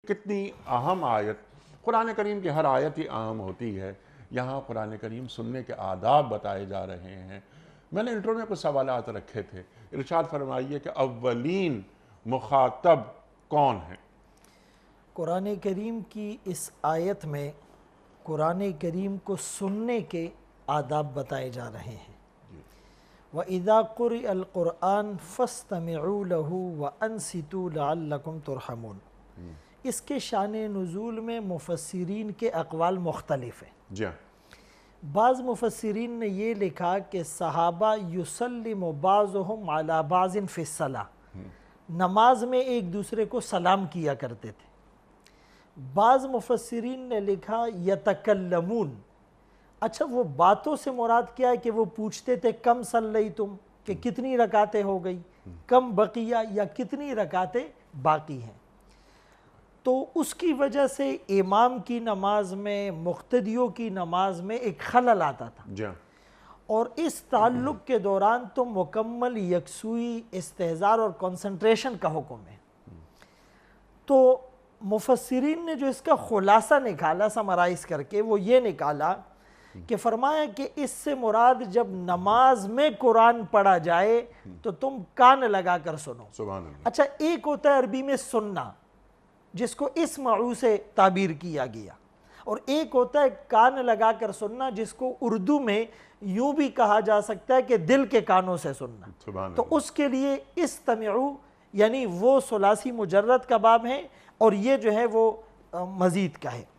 کتنی اہم آیت. قرآن کریم کی ہر آیت ہی اہم ہوتی ہے. یہاں قرآن کریم سننے کے آداب بتائے جا رہے ہیں. میں نے انٹرو میں کچھ سوالات رکھے تھے. ارشاد فرمائیے کہ اولین مخاطب کون ہیں؟ قرآن کریم کی اس آیت میں قرآن کریم کو سننے کے آداب بتائے جا رہے ہیں. وَإِذَا قُرِئَ الْقُرْآنُ فَاسْتَمِعُوا لَهُ وَأَنصِتُوا لَعَلَّكُمْ تُرْحَمُونَ. اس کے شان نزول میں مفسرین کے اقوال مختلف ہیں. جی ہاں. بعض مفسرین نے یہ لکھا کہ صحابہ یسلم بعضهم علی بعض فی الصلاۃ، نماز میں ایک دوسرے کو سلام کیا کرتے تھے. بعض مفسرین نے لکھا یتکلمون. اچھا وہ باتوں سے مراد کیا ہے کہ وہ پوچھتے تھے کم صلیتم، کہ کتنی رکعتیں ہو گئی، کم بقیہ یا کتنی رکعتیں باقی ہیں. تو اس کی وجہ سے امام کی نماز میں، مقتدیوں کی نماز میں ایک خلل آتا تھا. جی ہاں. اور اس تعلق کے دوران تو مکمل یکسوئی، استحضار اور کنسنٹریشن کا حکم ہے. تو مفسرین نے جو اس کا خلاصہ نکالا سمرائز کر کے، وہ یہ نکالا کہ فرمایا کہ اس سے مراد جب نماز میں قرآن پڑھا جائے تو تم کان لگا کر سنو. سبحان اللہ. اچھا ایک ہوتا ہے عربی میں سننا، جس کو اسمعو سے تعبیر کیا گیا، اور ایک ہوتا ہے کان لگا کر سننا، جس کو اردو میں یوں بھی کہا جا سکتا ہے کہ دل کے کانوں سے سننا. سبحان تو اللہ. اس کے لیے استمعو یعنی وہ ثلاثی مجرد کا باب ہے، اور یہ جو ہے وہ مزید کا ہے.